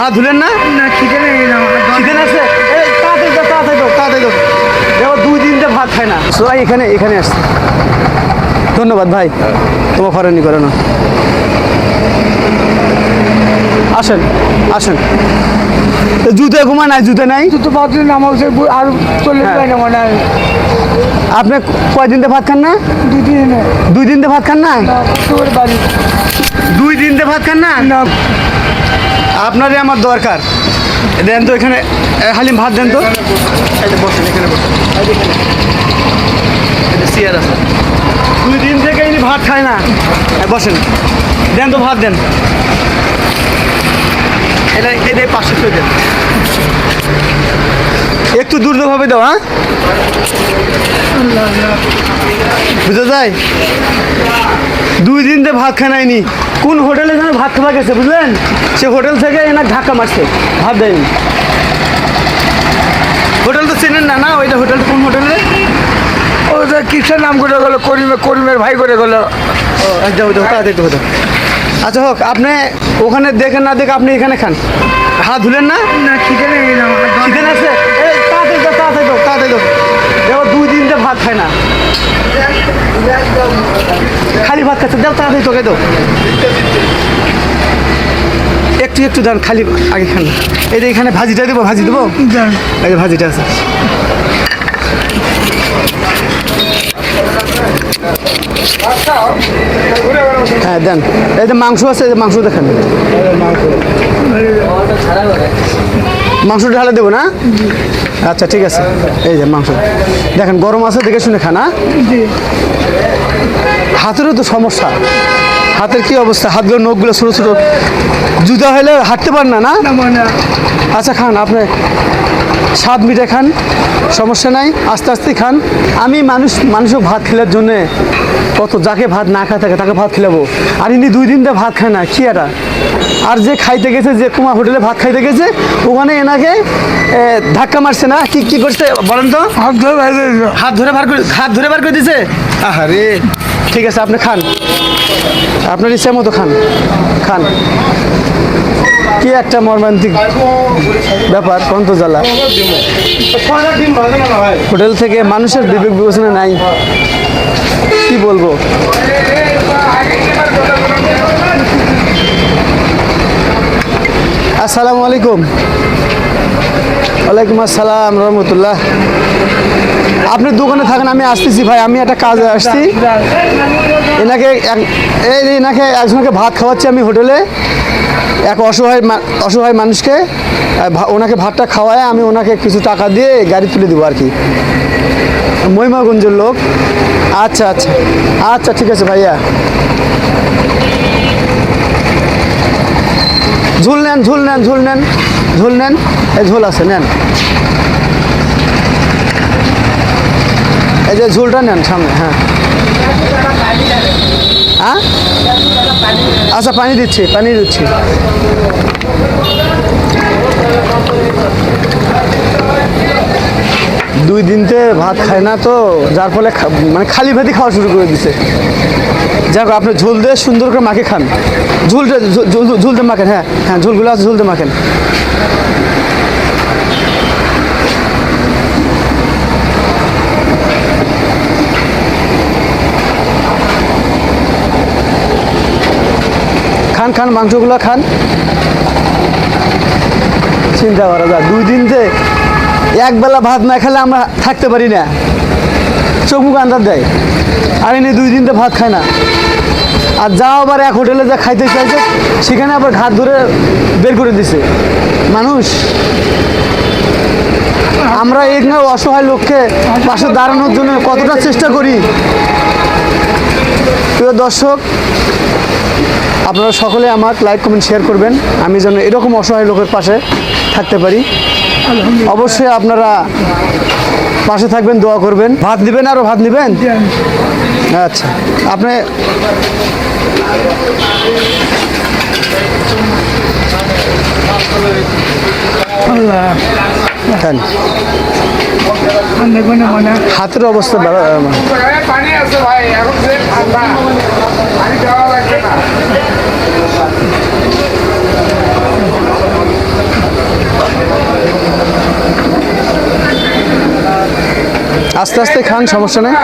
হাত ধুলেন না? না খিদে নেই না খিদে লাগছে? এই তাড়াতাড়ি দাও। দেখো 2 দিন ধরে ভাত খায় না। সবাই এখানে আসছে। ধন্যবাদ ভাই, তোমার ফরানি করে না। আসেন। জুতে ঘুমা নাই, জুতে নাই। তো বাথরুম নামাজে আর চলে যায় না মনে হয়। আপনি কয়দিন ধরে ভাত খান না? 2 দিন 2 দিন ধরে ভাত খান না? তোর বাড়ি 2 দিন ধরে ভাত খান না? না আপনারই আমার দরকার। দেন তো এখানে হালিম ভাত দেন তো। এই যে বসেন, এখানে বসেন। এই যে এখানে চেয়ার আছে। 2 দিন থেকে ইনি ভাত খায় না। বসেন, দেন তো ভাত দেন। এটা 500 দেন। একটু দ্রুতভাবে দাও, হ্যাঁ? বুঝা যায়? 2 দিন ধরে ভাত খায় নাইনি। কোন হোটেলে যেন ভাত খাওয়া গেছে বুঝলেন, সে হোটেল থেকে এনার ধাক্কা মারছে, ভাত দেয়নি। হোটেল তো চেনেন না? না, ওইটা হোটেল কোন হোটেলে? ওটা কিসের নাম করে গেলো? করিমের ভাই করে গেলো। ও যাও তাড়াতাড়ি হতো। আচ্ছা হোক, আপনি ওখানে দেখেন না দেখে আপনি এখানে খান। হাত ধুলেন না? না খিদে নেই না খিদে লাগছে? এই তাড়াতাড়ি দাও। দেখো 2 দিন ধরে ভাত খায় না, খালি ভাত খাচ্ছে। দাও তাড়াতাড়ি তোকে দাও। একটু দেন, খালি আগে খান। এই যে এখানে ভাজি দেবো। এই যে ভাজিটা আছে। হ্যাঁ দেন। এই যে মাংস আছে, এই যে মাংস দেখেন। মাংস ঢালে দেবো না? আচ্ছা ঠিক আছে। এই যে মাংস দেখেন, গরম আছে, দেখে শুনে খান। হাতেরও তো সমস্যা। হাতের কি অবস্থা? হাতগুলো, নখগুলো ছোটো ছোটো, জুতা হলে হাঁটতে পারেন না? আচ্ছা খান, আপনি স্বাদ মিটে খান, সমস্যা নাই, আস্তে আস্তে খান। আমি মানুষও ভাত খেলার জন্যে কত, যাকে ভাত না খায় থাকে তাকে ভাত খেলাবো, আর ইনি 2 দিন ধরে ভাত খায় না, কি এটা? আর যে খাইতে গেছে, যে কুমার হোটেলে ভাত খাইতে গেছে, ওখানে এনাকে ধাক্কা মারছে না? কি করছে বলেন তো? হাত ধরে হাত ধরে বার করে দিছে। আহারে, ঠিক আছে আপনি খান, আপনার ইচ্ছা মতো খান। কি একটা মর্মান্তিক ব্যাপার, কন্তজ্বালা। হোটেল থেকে মানুষের বিবেক বিবেচনা নাই, কি বলবো। আসসালামু আলাইকুম। ওয়ালাইকুম আসসালাম রহমতুল্লাহ। আপনি দোকানে থাকেন, আমি আসতেছি ভাই, আমি একটা কাজে আসছি। এনাকে একজনকে ভাত খাওয়াচ্ছি আমি হোটেলে, এক অসহায় মানুষকে। ওনাকে ভাতটা খাওয়ায় আমি ওনাকে কিছু টাকা দিয়ে গাড়ি তুলে দেবো আর কি। মহিমাগঞ্জের লোক। আচ্ছা ঠিক আছে ভাইয়া। ঝোল নেন। এই ঝোল আছে, নেন। এই যে ঝোলটা নেন সামনে। হ্যাঁ আচ্ছা, পানি দিচ্ছি। 2 দিনতে ভাত খায় না তো, যার ফলে মানে খালি ভাতই খাওয়া শুরু করে দিছে। যাক, আপনি ঝোল দিয়ে সুন্দর করে মাখে খান। ঝুলতে মাখেন। হ্যাঁ ঝোলগুলো আছে, ঝুলতে মাখেন। খান মাংসগুলো খান। চিন্তা করা যায়, 2 দিন যে একবেলা ভাত না খেলে আমরা থাকতে পারি না, চোখ মুখ আন্দাজ দেয়। আর এনে 2 দিন তো ভাত খায় না। আর যাও আবার এক হোটেলে যা খাইতে চাইছে, সেখানে আবার ঘাট ধরে বের করে দিছে মানুষ। আমরা এখানে অসহায় লোককে পাশে দাঁড়ানোর জন্য কতটা চেষ্টা করি। প্রিয় দর্শক, আপনারা সকলে আমার লাইক কমেন্ট শেয়ার করবেন, আমি যেন এরকম অসহায় লোকের পাশে থাকতে পারি। অবশ্যই আপনারা পাশে থাকবেন, দোয়া করবেন। ভাত নেবেন? আরও ভাত নেবেন? আচ্ছা, আপনি খান। হাতের অবস্থা পানি আছে ভাই, এখন পানি দেওয়া লাগবে না। আস্তে আস্তে খান, সমস্যা নেই।